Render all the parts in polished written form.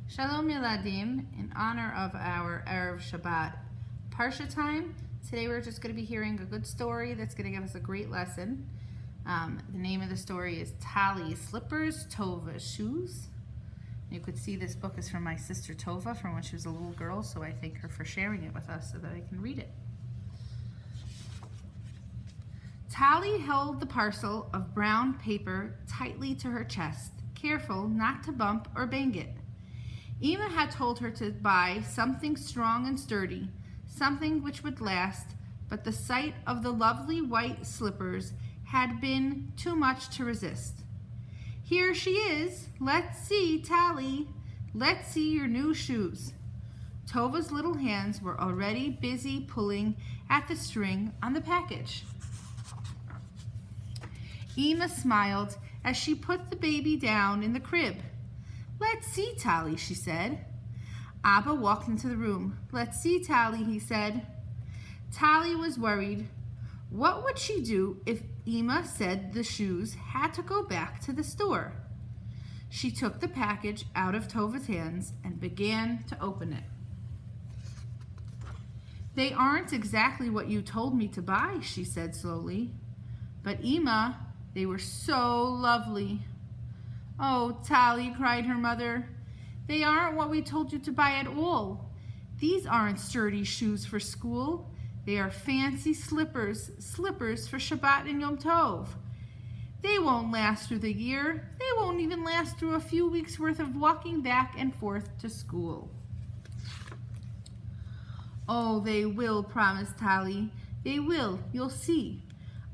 Shalom Yeladim, in honor of our Erev Shabbat Parsha time. Today we're just going to be hearing a good story that's going to give us a great lesson. The name of the story is Tali's Slippers, Tova's Shoes. You could see this book is from my sister Tova from when she was a little girl, so I thank her for sharing it with us so that I can read it. Tali held the parcel of brown paper tightly to her chest, careful not to bump or bang it. Ema had told her to buy something strong and sturdy, something which would last, but the sight of the lovely white slippers had been too much to resist. "Here she is. Let's see, Tali. Let's see your new shoes." Tova's little hands were already busy pulling at the string on the package. Ema smiled as she put the baby down in the crib. "Let's see, Tali," she said. Abba walked into the room. "Let's see, Tali," he said. Tali was worried. What would she do if Ema said the shoes had to go back to the store? She took the package out of Tova's hands and began to open it. "They aren't exactly what you told me to buy," she said slowly. "But Ema, they were so lovely." "Oh, Tali," cried her mother, "they aren't what we told you to buy at all. These aren't sturdy shoes for school. They are fancy slippers for Shabbat and Yom Tov. They won't last through the year. They won't even last through a few weeks' worth of walking back and forth to school." "Oh, they will," promised Tali. "They will, you'll see.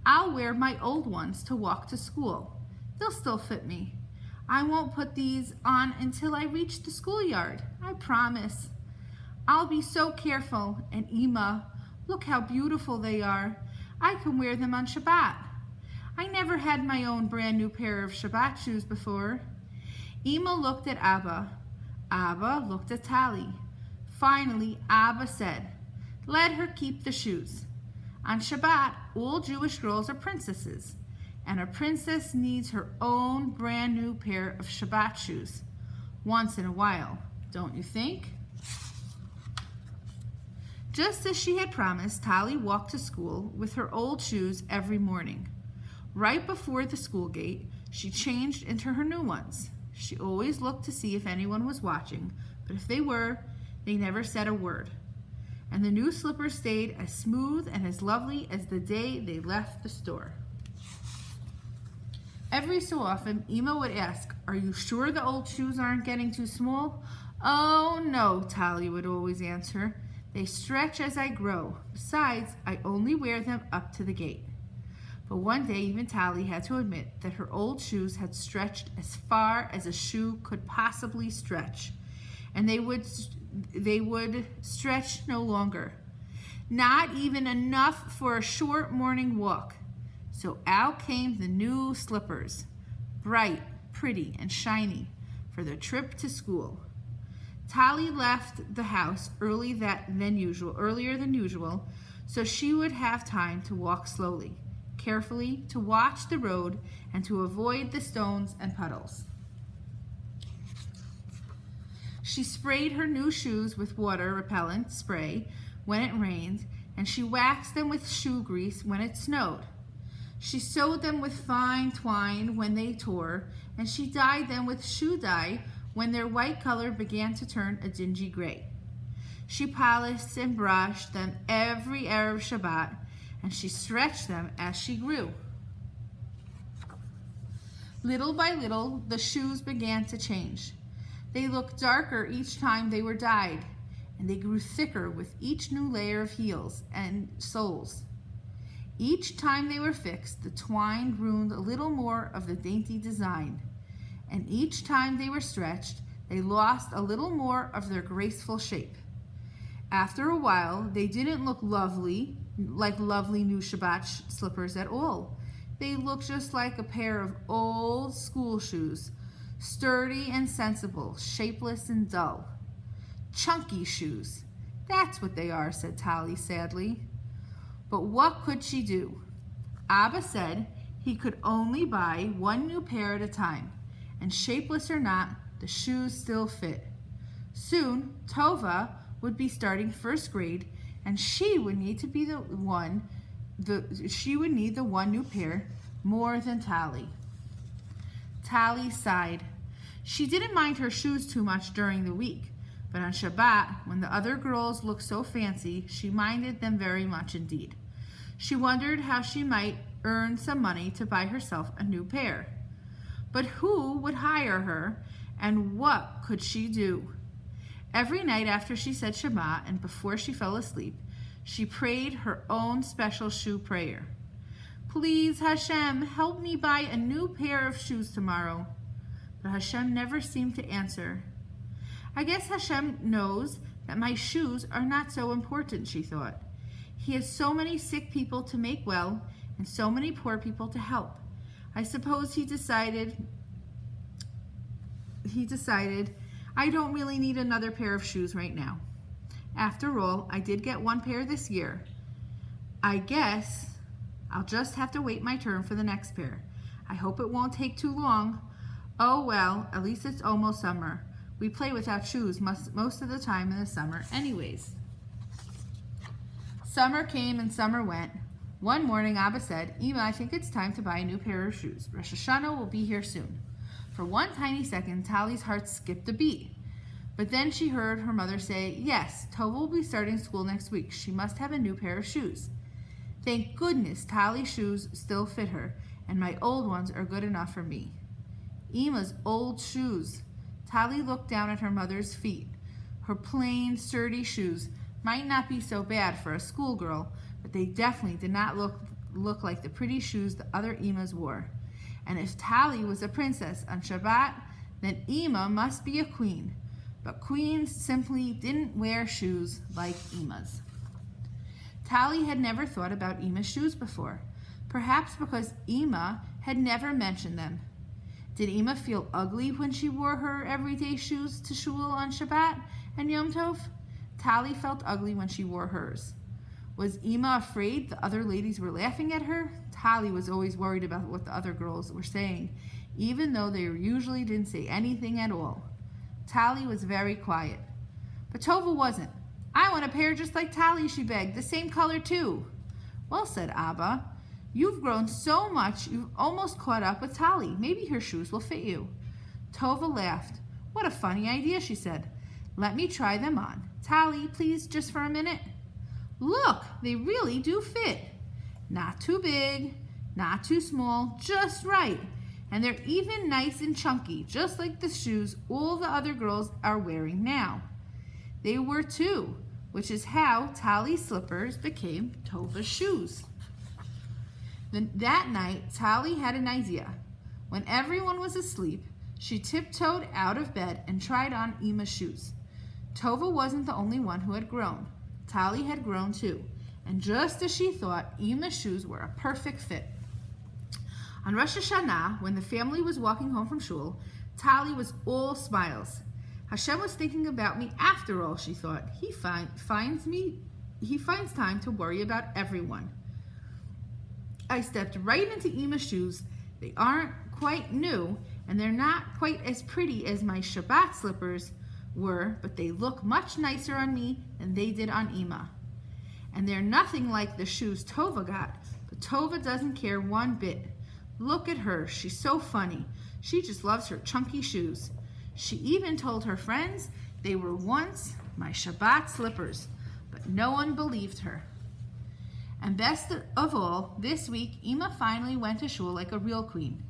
I'll wear my old ones to walk to school. They'll still fit me. I won't put these on until I reach the schoolyard. I promise. I'll be so careful. And Ema, look how beautiful they are. I can wear them on Shabbat. I never had my own brand new pair of Shabbat shoes before." Ema looked at Abba. Abba looked at Tali. Finally, Abba said, "Let her keep the shoes. On Shabbat, all Jewish girls are princesses, and a princess needs her own brand new pair of Shabbat shoes once in a while, don't you think?" Just as she had promised, Tali walked to school with her old shoes every morning. Right before the school gate, she changed into her new ones. She always looked to see if anyone was watching, but if they were, they never said a word. And the new slippers stayed as smooth and as lovely as the day they left the store. Every so often, Ema would ask, "Are you sure the old shoes aren't getting too small?" "Oh, no," Tali would always answer. "They stretch as I grow. Besides, I only wear them up to the gate." But one day, even Tali had to admit that her old shoes had stretched as far as a shoe could possibly stretch, and they would stretch no longer. Not even enough for a short morning walk. So out came the new slippers, bright, pretty, and shiny, for the trip to school. Tali left the house earlier than usual, so she would have time to walk slowly, carefully, to watch the road, and to avoid the stones and puddles. She sprayed her new shoes with water repellent spray when it rained, and she waxed them with shoe grease when it snowed. She sewed them with fine twine when they tore, and she dyed them with shoe dye when their white color began to turn a dingy gray. She polished and brushed them every Erev Shabbat, and she stretched them as she grew. Little by little, the shoes began to change. They looked darker each time they were dyed, and they grew thicker with each new layer of heels and soles. Each time they were fixed, the twine ruined a little more of the dainty design, and each time they were stretched, they lost a little more of their graceful shape. After a while, they didn't look lovely new Shabbat slippers at all. They looked just like a pair of old school shoes, sturdy and sensible, shapeless and dull. "Chunky shoes, that's what they are," said Tali sadly. But what could she do? Abba said he could only buy one new pair at a time, and shapeless or not, the shoes still fit. Soon, Tova would be starting first grade, and she would need the one new pair more than Tally. Tally sighed. She didn't mind her shoes too much during the week, but on Shabbat, when the other girls looked so fancy, she minded them very much indeed. She wondered how she might earn some money to buy herself a new pair. But who would hire her, and what could she do? Every night after she said Shema and before she fell asleep, she prayed her own special shoe prayer. Please, Hashem, help me buy a new pair of shoes tomorrow. But Hashem never seemed to answer. I guess Hashem knows that my shoes are not so important, she thought. He has so many sick people to make well and so many poor people to help. I suppose he decided I don't really need another pair of shoes right now. After all, I did get one pair this year. I guess I'll just have to wait my turn for the next pair. I hope it won't take too long. Oh well, at least it's almost summer. We play without shoes most of the time in the summer anyways. Summer came and summer went. One morning, Abba said, Ima, I think it's time to buy a new pair of shoes. Rosh Hashanah will be here soon. For one tiny second, Tally's heart skipped a beat. But then she heard her mother say, yes, Tova will be starting school next week. She must have a new pair of shoes. Thank goodness Tally's shoes still fit her, and my old ones are good enough for me. Ima's old shoes. Tally looked down at her mother's feet. Her plain, sturdy shoes might not be so bad for a schoolgirl, but they definitely did not look like the pretty shoes the other Imas wore. And if Tally was a princess on Shabbat, then Ima must be a queen. But queens simply didn't wear shoes like Ima's. Tally had never thought about Ima's shoes before, perhaps because Ima had never mentioned them. Did Ima feel ugly when she wore her everyday shoes to shul on Shabbat and Yom Tov? Tally felt ugly when she wore hers. Was Ima afraid the other ladies were laughing at her? Tally was always worried about what the other girls were saying, even though they usually didn't say anything at all. Tally was very quiet. But Tova wasn't. I want a pair just like Tally, she begged, the same color too. Well, said Abba, you've grown so much you've almost caught up with Tally. Maybe her shoes will fit you. Tova laughed. What a funny idea, she said. Let me try them on. Tally, please, just for a minute. Look, they really do fit. Not too big, not too small, just right. And they're even nice and chunky, just like the shoes all the other girls are wearing now. They were too, which is how Tally's slippers became Tova's shoes. Then that night, Tally had an idea. When everyone was asleep, she tiptoed out of bed and tried on Ima's shoes. Tova wasn't the only one who had grown. Tally had grown too, and just as she thought, Ima's shoes were a perfect fit. On Rosh Hashanah, when the family was walking home from shul, Tally was all smiles. Hashem was thinking about me after all, she thought. He finds time to worry about everyone. I stepped right into Ima's shoes. They aren't quite new, and they're not quite as pretty as my Shabbat slippers were, but they look much nicer on me than they did on Ima. And they're nothing like the shoes Tova got, but Tova doesn't care one bit. Look at her, she's so funny. She just loves her chunky shoes. She even told her friends they were once my Shabbat slippers, but no one believed her. And best of all, this week, Ima finally went to shul like a real queen.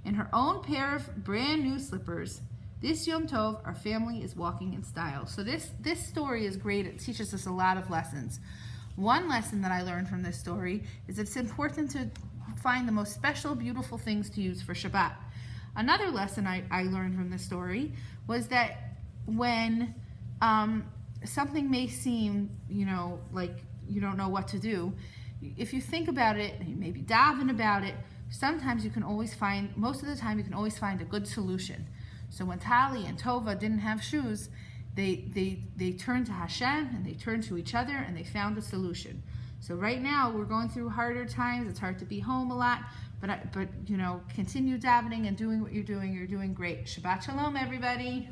In her own pair of brand new slippers. This Yom Tov, our family is walking in style. So this story is great. It teaches us a lot of lessons. One lesson that I learned from this story is it's important to find the most special, beautiful things to use for Shabbat. Another lesson I learned from this story was that when something may seem, like you don't know what to do, if you think about it, and you maybe daven about it, most of the time you can always find a good solution. So when Tally and Tova didn't have shoes, they turned to Hashem and they turned to each other and they found a solution. So right now we're going through harder times. It's hard to be home a lot, but continue davening and doing what you're doing. You're doing great. Shabbat shalom, everybody.